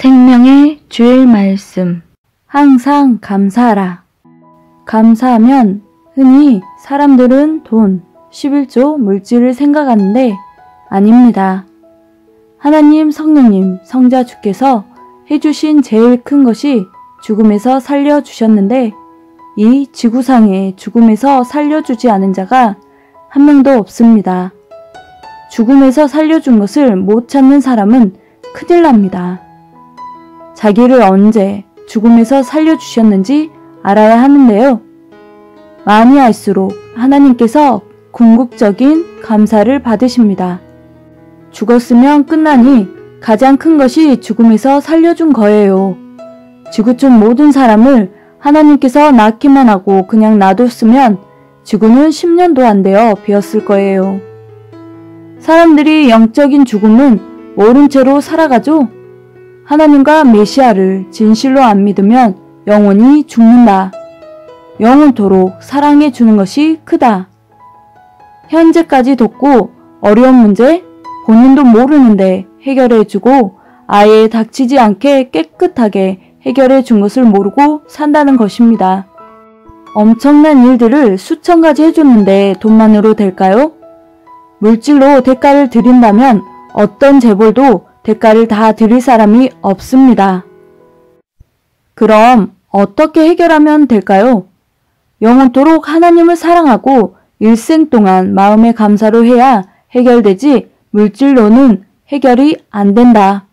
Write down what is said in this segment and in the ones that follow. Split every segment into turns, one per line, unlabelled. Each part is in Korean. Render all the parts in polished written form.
생명의 주일 말씀. 항상 감사하라. 감사하면 흔히 사람들은 돈, 11조, 물질을 생각하는데 아닙니다. 하나님, 성령님, 성자 주께서 해주신 제일 큰 것이 죽음에서 살려주셨는데 이 지구상에 죽음에서 살려주지 않은 자가 한 명도 없습니다. 죽음에서 살려준 것을 못 찾는 사람은 큰일 납니다. 자기를 언제 죽음에서 살려주셨는지 알아야 하는데요. 많이 알수록 하나님께서 궁극적인 감사를 받으십니다. 죽었으면 끝나니 가장 큰 것이 죽음에서 살려준 거예요. 지구촌 모든 사람을 하나님께서 낳기만 하고 그냥 놔뒀으면 지구는 10년도 안 되어 비었을 거예요. 사람들이 영적인 죽음은 모른 채로 살아가죠. 하나님과 메시아를 진실로 안 믿으면 영원히 죽는다. 영원토록 사랑해 주는 것이 크다. 현재까지 돕고 어려운 문제 본인도 모르는데 해결해 주고 아예 닥치지 않게 깨끗하게 해결해 준 것을 모르고 산다는 것입니다. 엄청난 일들을 수천 가지 해줬는데 돈만으로 될까요? 물질로 대가를 드린다면 어떤 재벌도 대가를 다 드릴 사람이 없습니다. 그럼 어떻게 해결하면 될까요? 영원토록 하나님을 사랑하고 일생 동안 마음의 감사로 해야 해결되지 물질로는 해결이 안 된다.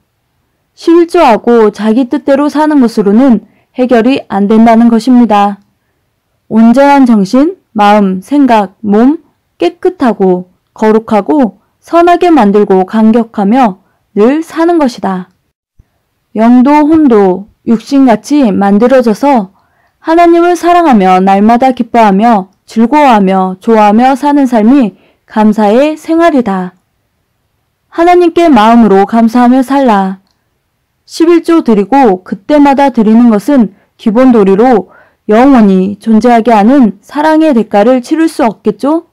실조하고 자기 뜻대로 사는 것으로는 해결이 안 된다는 것입니다. 온전한 정신, 마음, 생각, 몸 깨끗하고 거룩하고 선하게 만들고 감격하며 늘 사는 것이다. 영도 혼도 육신같이 만들어져서 하나님을 사랑하며 날마다 기뻐하며 즐거워하며 좋아하며 사는 삶이 감사의 생활이다. 하나님께 마음으로 감사하며 살라. 11조 드리고 그때마다 드리는 것은 기본 도리로 영원히 존재하게 하는 사랑의 대가를 치를 수 없겠죠?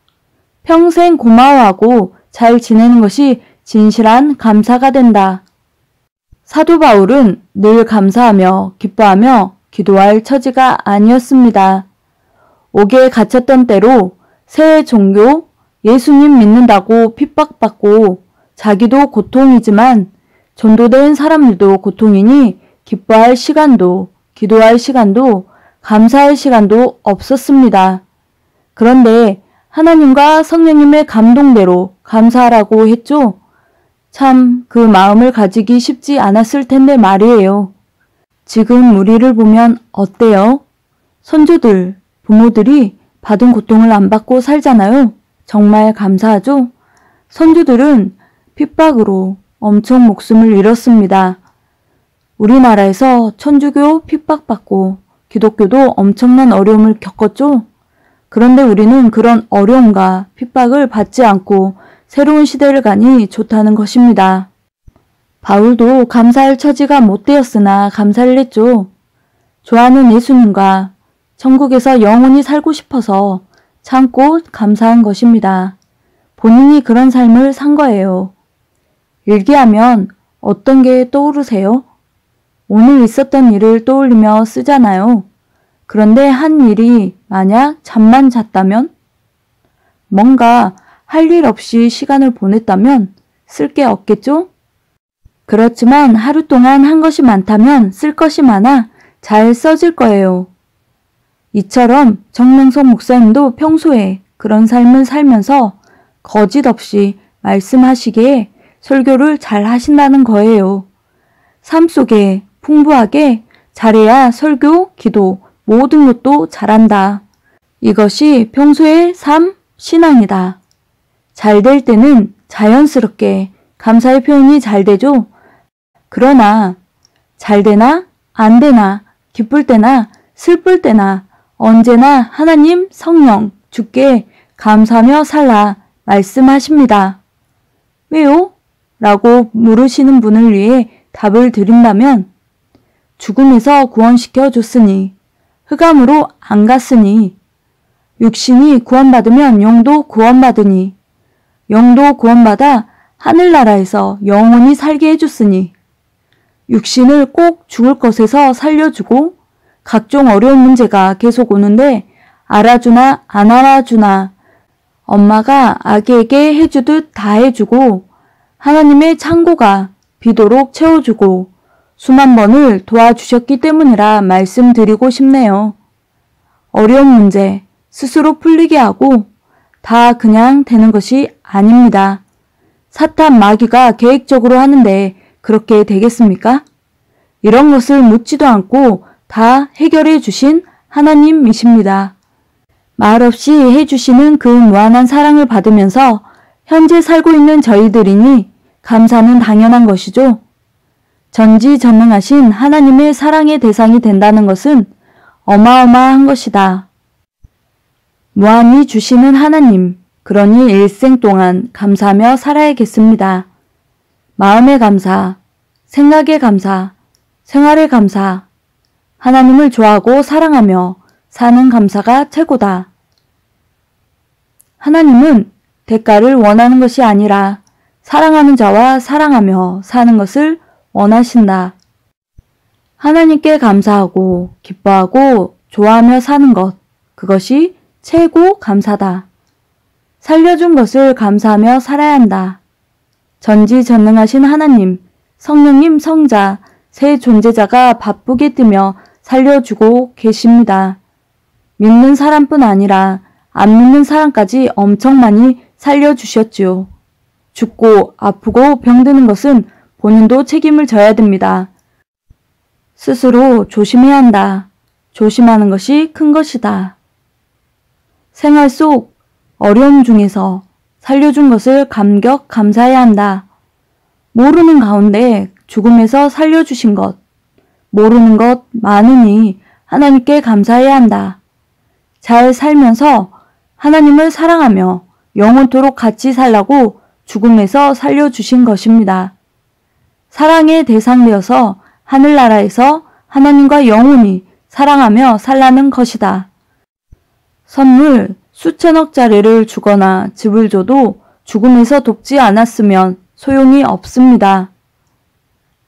평생 고마워하고 잘 지내는 것이 진실한 감사가 된다. 사도 바울은 늘 감사하며 기뻐하며 기도할 처지가 아니었습니다. 옥에 갇혔던 때로 새 종교, 예수님 믿는다고 핍박받고 자기도 고통이지만 전도된 사람들도 고통이니 기뻐할 시간도, 기도할 시간도, 감사할 시간도 없었습니다. 그런데 하나님과 성령님의 감동대로 감사하라고 했죠. 참 그 마음을 가지기 쉽지 않았을 텐데 말이에요. 지금 우리를 보면 어때요? 선조들, 부모들이 받은 고통을 안 받고 살잖아요. 정말 감사하죠? 선조들은 핍박으로 엄청 목숨을 잃었습니다. 우리나라에서 천주교 핍박받고 기독교도 엄청난 어려움을 겪었죠. 그런데 우리는 그런 어려움과 핍박을 받지 않고 새로운 시대를 가니 좋다는 것입니다. 바울도 감사할 처지가 못 되었으나 감사를 했죠. 좋아하는 예수님과 천국에서 영원히 살고 싶어서 참고 감사한 것입니다. 본인이 그런 삶을 산 거예요. 일기하면 어떤 게 떠오르세요? 오늘 있었던 일을 떠올리며 쓰잖아요. 그런데 한 일이 만약 잠만 잤다면? 뭔가 할 일 없이 시간을 보냈다면 쓸 게 없겠죠? 그렇지만 하루 동안 한 것이 많다면 쓸 것이 많아 잘 써질 거예요. 이처럼 정명석 목사님도 평소에 그런 삶을 살면서 거짓 없이 말씀하시기에 설교를 잘 하신다는 거예요. 삶 속에 풍부하게 잘해야 설교, 기도, 모든 것도 잘한다. 이것이 평소의 삶, 신앙이다. 잘 될 때는 자연스럽게 감사의 표현이 잘 되죠. 그러나 잘 되나 안 되나 기쁠 때나 슬플 때나 언제나 하나님 성령 주께 감사하며 살라 말씀하십니다. 왜요? 라고 물으시는 분을 위해 답을 드린다면 죽음에서 구원시켜 줬으니 흑암으로 안 갔으니 육신이 구원받으면 영도 구원받으니 영도 구원받아 하늘나라에서 영원히 살게 해줬으니 육신을 꼭 죽을 것에서 살려주고 각종 어려운 문제가 계속 오는데 알아주나 안 알아주나 엄마가 아기에게 해주듯 다 해주고 하나님의 창고가 비도록 채워주고 수만 번을 도와주셨기 때문이라 말씀드리고 싶네요. 어려운 문제 스스로 풀리게 하고 다 그냥 되는 것이 아닙니다. 사탄 마귀가 계획적으로 하는데 그렇게 되겠습니까? 이런 것을 묻지도 않고 다 해결해 주신 하나님이십니다. 말없이 해주시는 그 무한한 사랑을 받으면서 현재 살고 있는 저희들이니 감사는 당연한 것이죠. 전지전능하신 하나님의 사랑의 대상이 된다는 것은 어마어마한 것이다. 무한히 주시는 하나님, 그러니 일생 동안 감사하며 살아야겠습니다. 마음의 감사, 생각의 감사, 생활의 감사, 하나님을 좋아하고 사랑하며 사는 감사가 최고다. 하나님은 대가를 원하는 것이 아니라 사랑하는 자와 사랑하며 사는 것을 원하신다. 하나님께 감사하고 기뻐하고 좋아하며 사는 것, 그것이 최고 감사다. 살려준 것을 감사하며 살아야 한다. 전지전능하신 하나님, 성령님, 성자, 세 존재자가 바쁘게 뛰며 살려주고 계십니다. 믿는 사람뿐 아니라 안 믿는 사람까지 엄청 많이 살려주셨지요. 죽고 아프고 병드는 것은 본인도 책임을 져야 됩니다. 스스로 조심해야 한다. 조심하는 것이 큰 것이다. 생활 속 어려움 중에서 살려준 것을 감격 감사해야 한다. 모르는 가운데 죽음에서 살려주신 것, 모르는 것 많으니 하나님께 감사해야 한다. 잘 살면서 하나님을 사랑하며 영원토록 같이 살라고 죽음에서 살려주신 것입니다. 사랑의 대상 되어서 하늘나라에서 하나님과 영원히 사랑하며 살라는 것이다. 선물 수천억짜리를 주거나 집을 줘도 죽음에서 돕지 않았으면 소용이 없습니다.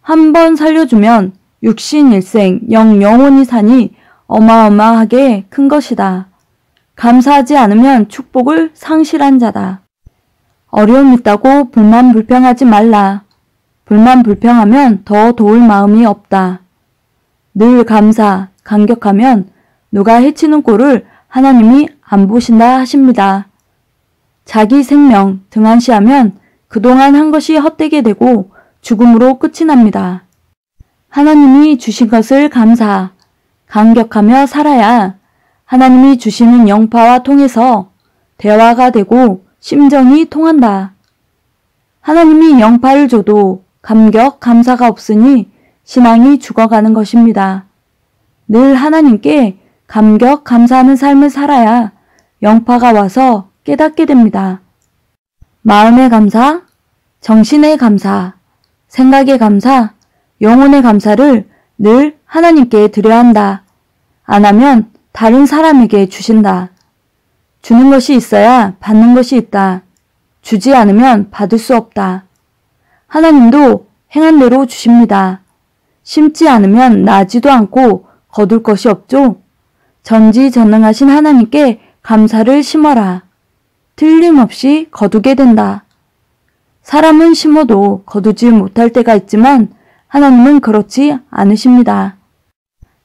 한 번 살려주면 육신 일생 영원히 사니 어마어마하게 큰 것이다. 감사하지 않으면 축복을 상실한 자다. 어려움 있다고 불만불평하지 말라. 불만불평하면 더 도울 마음이 없다. 늘 감사, 감격하면 누가 해치는 꼴을 하나님이 안 보신다 하십니다. 자기 생명 등한시하면 그동안 한 것이 헛되게 되고 죽음으로 끝이 납니다. 하나님이 주신 것을 감사, 감격하며 살아야 하나님이 주시는 영파와 통해서 대화가 되고 심정이 통한다. 하나님이 영파를 줘도 감격, 감사가 없으니 신앙이 죽어가는 것입니다. 늘 하나님께 감격, 감사하는 삶을 살아야 영파가 와서 깨닫게 됩니다. 마음의 감사, 정신의 감사, 생각의 감사, 영혼의 감사를 늘 하나님께 드려야 한다. 안 하면 다른 사람에게 주신다. 주는 것이 있어야 받는 것이 있다. 주지 않으면 받을 수 없다. 하나님도 행한 대로 주십니다. 심지 않으면 나지도 않고 거둘 것이 없죠. 전지전능하신 하나님께 감사를 심어라. 틀림없이 거두게 된다. 사람은 심어도 거두지 못할 때가 있지만 하나님은 그렇지 않으십니다.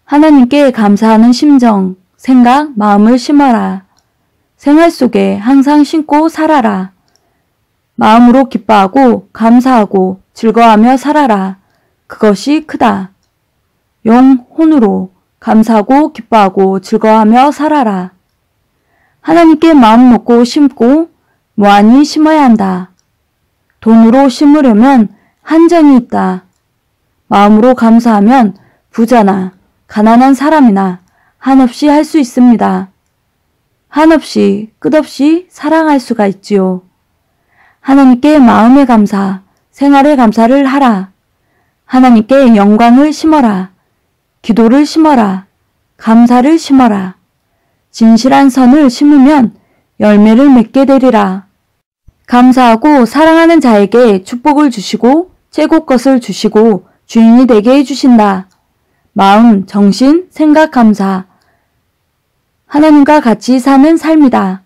하나님께 감사하는 심정, 생각, 마음을 심어라. 생활 속에 항상 심고 살아라. 마음으로 기뻐하고 감사하고 즐거워하며 살아라. 그것이 크다. 영혼으로 감사하고 기뻐하고 즐거워하며 살아라. 하나님께 마음 놓고 심고 무한히 심어야 한다. 돈으로 심으려면 한정이 있다. 마음으로 감사하면 부자나 가난한 사람이나 한없이 할 수 있습니다. 한없이 끝없이 사랑할 수가 있지요. 하나님께 마음의 감사, 생활의 감사를 하라. 하나님께 영광을 심어라. 기도를 심어라. 감사를 심어라. 진실한 선을 심으면 열매를 맺게 되리라. 감사하고 사랑하는 자에게 축복을 주시고 최고 것을 주시고 주인이 되게 해주신다. 마음, 정신, 생각 감사. 하나님과 같이 사는 삶이다.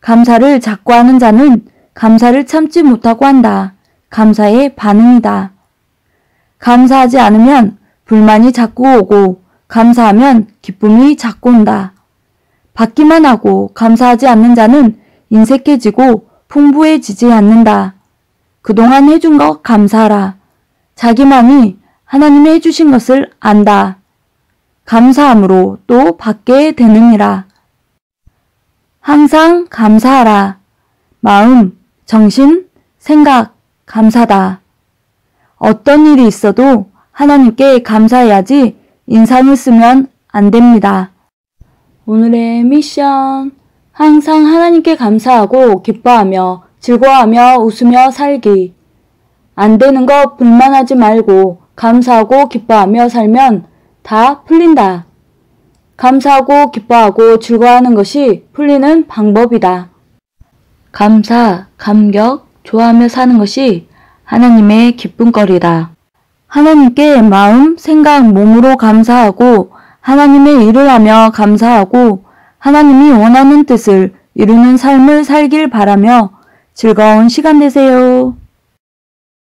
감사를 자꾸 하는 자는 감사를 참지 못하고 한다. 감사의 반응이다. 감사하지 않으면 불만이 자꾸 오고 감사하면 기쁨이 자꾸 온다. 받기만 하고 감사하지 않는 자는 인색해지고 풍부해지지 않는다. 그동안 해준 것 감사하라. 자기만이 하나님이 해주신 것을 안다. 감사함으로 또 받게 되느니라. 항상 감사하라. 마음, 정신, 생각, 감사다. 어떤 일이 있어도 하나님께 감사해야지 인상을 쓰면 안 됩니다. 오늘의 미션. 항상 하나님께 감사하고 기뻐하며 즐거워하며 웃으며 살기. 안 되는 거 불만하지 말고 감사하고 기뻐하며 살면 다 풀린다. 감사하고 기뻐하고 즐거워하는 것이 풀리는 방법이다. 감사, 감격, 좋아하며 사는 것이 하나님의 기쁨거리다. 하나님께 마음, 생각, 몸으로 감사하고 하나님의 일을 하며 감사하고 하나님이 원하는 뜻을 이루는 삶을 살길 바라며 즐거운 시간 되세요.